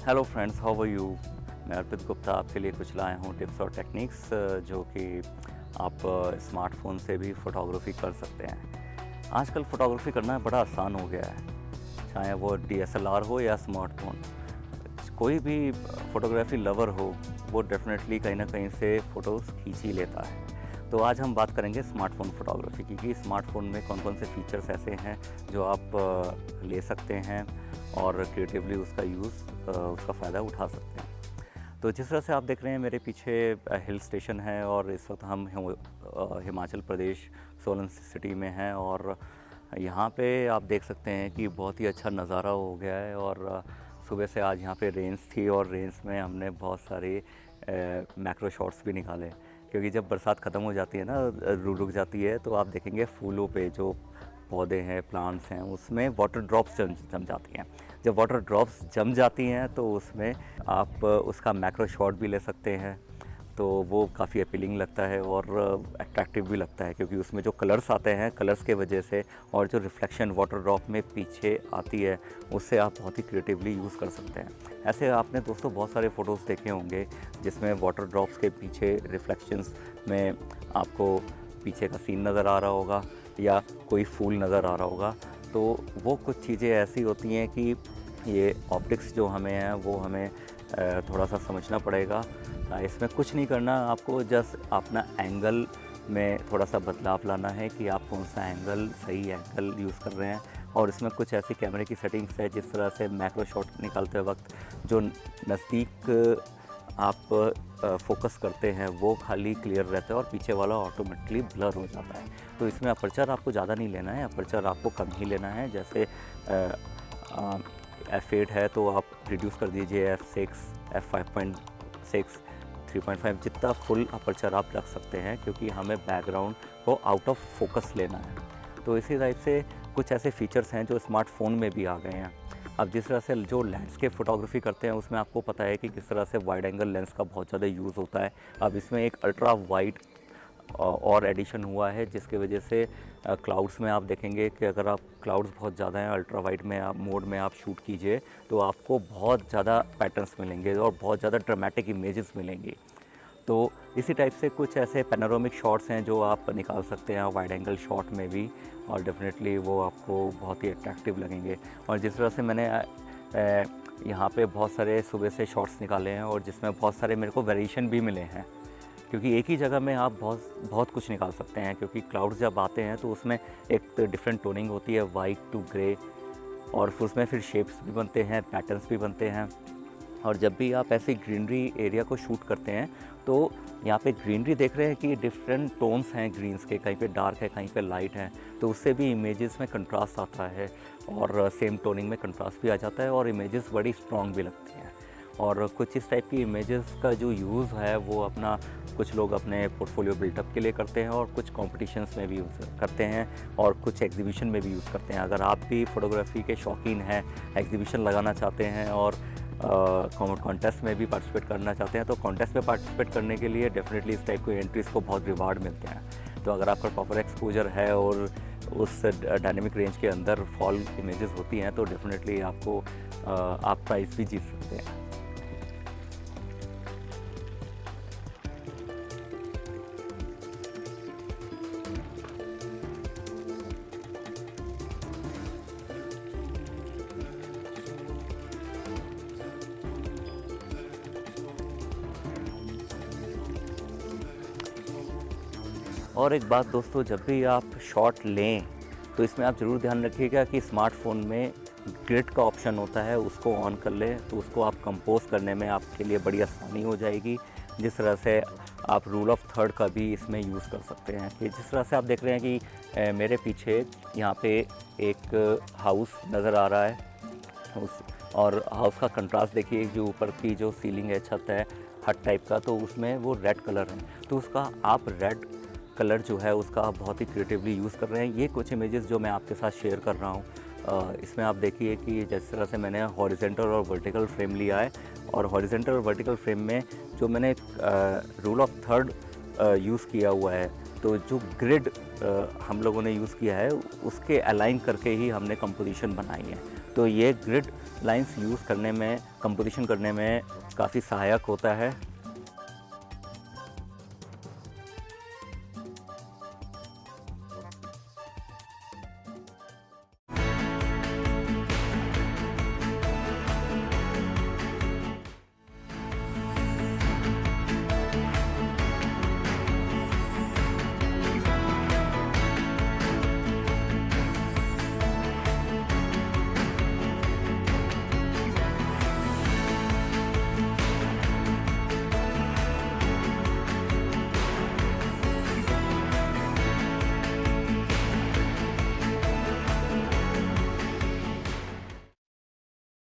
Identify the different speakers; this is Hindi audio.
Speaker 1: Hello friends, how are you. मैं अर्पित गुप्ता आपके लिए कुछ लाया हूँ टिप्स और टेक्निक्स जो कि आप स्मार्टफोन से भी फ़ोटोग्राफी कर सकते हैं। आजकल फ़ोटोग्राफी करना बड़ा आसान हो गया है, चाहे वो डीएसएलआर हो या स्मार्टफोन। कोई भी फ़ोटोग्राफी लवर हो वो डेफिनेटली कहीं ना कहीं से फ़ोटोज़ खींच ही लेता है। तो आज हम बात करेंगे स्मार्टफोन फ़ोटोग्राफी की कि स्मार्टफोन में कौन कौन से फीचर्स ऐसे हैं जो आप ले सकते हैं और क्रिएटिवली उसका उसका फ़ायदा उठा सकते हैं। तो जिस तरह से आप देख रहे हैं मेरे पीछे हिल स्टेशन है और इस वक्त हम हिमाचल प्रदेश सोलन सिटी में हैं और यहाँ पे आप देख सकते हैं कि बहुत ही अच्छा नज़ारा हो गया है। और सुबह से आज यहाँ पे रेंज थी और रेंज में हमने बहुत सारे मैक्रो शॉट्स भी निकाले, क्योंकि जब बरसात ख़त्म हो जाती है ना, रुक जाती है, तो आप देखेंगे फूलों पे जो पौधे हैं, प्लांट्स हैं, उसमें वाटर ड्रॉप्स जम जाती हैं। जब वाटर ड्रॉप्स जम जाती हैं तो उसमें आप उसका मैक्रो शॉट भी ले सकते हैं, तो वो काफ़ी अपीलिंग लगता है और अट्रैक्टिव भी लगता है, क्योंकि उसमें जो कलर्स आते हैं, कलर्स के वजह से और जो रिफ्लेक्शन वाटर ड्रॉप में पीछे आती है उससे आप बहुत ही क्रिएटिवली यूज़ कर सकते हैं। ऐसे आपने दोस्तों बहुत सारे फ़ोटोज़ देखे होंगे जिसमें वाटर ड्रॉप्स के पीछे रिफ्लेक्शंस में आपको पीछे का सीन नज़र आ रहा होगा या कोई फूल नज़र आ रहा होगा। तो वो कुछ चीज़ें ऐसी होती हैं कि ये ऑप्टिक्स जो हमें हैं वो हमें थोड़ा सा समझना पड़ेगा। इसमें कुछ नहीं करना, आपको जस्ट अपना एंगल में थोड़ा सा बदलाव लाना है कि आप कौन सा एंगल सही एंगल यूज़ कर रहे हैं। और इसमें कुछ ऐसी कैमरे की सेटिंग्स है जिस तरह से मैक्रो शॉट निकालते वक्त जो नज़दीक आप फोकस करते हैं वो खाली क्लियर रहता है और पीछे वाला ऑटोमेटिकली ब्लर हो जाता है। तो इसमें अपर्चर आपको ज़्यादा नहीं लेना है, अपर्चर आपको कम ही लेना है। जैसे F8 है तो आप रिड्यूस कर दीजिए F6, F5.6, 3.5, जितना फुल अपर्चर आप रख सकते हैं, क्योंकि हमें बैकग्राउंड को आउट ऑफ फोकस लेना है। तो इसी टाइप से कुछ ऐसे फीचर्स हैं जो स्मार्टफोन में भी आ गए हैं। अब जिस तरह से जो लैंडस्केप फ़ोटोग्राफी करते हैं उसमें आपको पता है कि किस तरह से वाइड एंगल लेंस का बहुत ज़्यादा यूज़ होता है। अब इसमें एक अल्ट्रा वाइड और एडिशन हुआ है, जिसकी वजह से क्लाउड्स में आप देखेंगे कि अगर आप क्लाउड्स बहुत ज़्यादा हैं, अल्ट्रा वाइड में आप मोड में आप शूट कीजिए तो आपको बहुत ज़्यादा पैटर्न्स मिलेंगे और बहुत ज़्यादा ड्रामेटिक इमेजेस मिलेंगी। तो इसी टाइप से कुछ ऐसे पैनोरामिक शॉट्स हैं जो आप निकाल सकते हैं वाइड एंगल शॉट में भी, और डेफिनेटली वो आपको बहुत ही अट्रैक्टिव लगेंगे। और जिस तरह से मैंने यहाँ पे बहुत सारे सुबह से शॉट्स निकाले हैं और जिसमें बहुत सारे मेरे को वेरिएशन भी मिले हैं, क्योंकि एक ही जगह में आप बहुत कुछ निकाल सकते हैं। क्योंकि क्लाउड्स जब आते हैं तो उसमें एक डिफरेंट टोनिंग होती है, वाइट टू ग्रे, और उसमें फिर शेप्स भी बनते हैं, पैटर्न्स भी बनते हैं। और जब भी आप ऐसे ग्रीनरी एरिया को शूट करते हैं तो यहाँ पे ग्रीनरी देख रहे हैं कि डिफरेंट टोन्स हैं ग्रीन्स के, कहीं पे डार्क है, कहीं पे लाइट है, तो उससे भी इमेजेस में कंट्रास्ट आता है और सेम टोनिंग में कंट्रास्ट भी आ जाता है और इमेजेस बड़ी स्ट्रॉन्ग भी लगती हैं। और कुछ इस टाइप की इमेजेस का जो यूज़ है वो अपना कुछ लोग अपने पोर्टफोलियो बिल्टअप के लिए करते हैं और कुछ कॉम्पिटिशन्स में भी यूज़ करते हैं और कुछ एग्जीबिशन में भी यूज़ करते हैं। अगर आप भी फ़ोटोग्राफी के शौकीन हैं, एग्जीबिशन लगाना चाहते हैं और कॉन्टेस्ट में भी पार्टिसिपेट करना चाहते हैं, तो कॉन्टेस्ट में पार्टिसिपेट करने के लिए डेफिनेटली इस टाइप की एंट्रीज़ को बहुत रिवार्ड मिलते हैं। तो अगर आपका प्रॉपर एक्सपोजर है और उस डायनेमिक रेंज के अंदर फॉल इमेजेस होती हैं तो डेफिनेटली आपको आप प्राइज़ भी जीत सकते हैं। और एक बात दोस्तों, जब भी आप शॉट लें तो इसमें आप ज़रूर ध्यान रखिएगा कि स्मार्टफोन में ग्रिड का ऑप्शन होता है, उसको ऑन कर लें तो उसको आप कंपोज करने में आपके लिए बड़ी आसानी हो जाएगी। जिस तरह से आप रूल ऑफ थर्ड का भी इसमें यूज़ कर सकते हैं कि जिस तरह से आप देख रहे हैं कि मेरे पीछे यहाँ पे एक हाउस नज़र आ रहा है और हाउस का कंट्रास्ट देखिए, जो ऊपर की जो सीलिंग है, छत है, हट टाइप का, तो उसमें वो रेड कलर है, तो उसका आप रेड कलर जो है उसका आप बहुत ही क्रिएटिवली यूज़ कर रहे हैं। ये कुछ इमेजेस जो मैं आपके साथ शेयर कर रहा हूँ, इसमें आप देखिए कि जिस तरह से मैंने हॉरिजेंटल और वर्टिकल फ्रेम लिया है, और हॉरिजेंटल और वर्टिकल फ्रेम में जो मैंने रूल ऑफ थर्ड यूज़ किया हुआ है, तो जो ग्रिड हम लोगों ने यूज़ किया है उसके अलाइन करके ही हमने कंपोजिशन बनाई है। तो ये ग्रिड लाइंस यूज़ करने में, कंपोजिशन करने में काफ़ी सहायक होता है।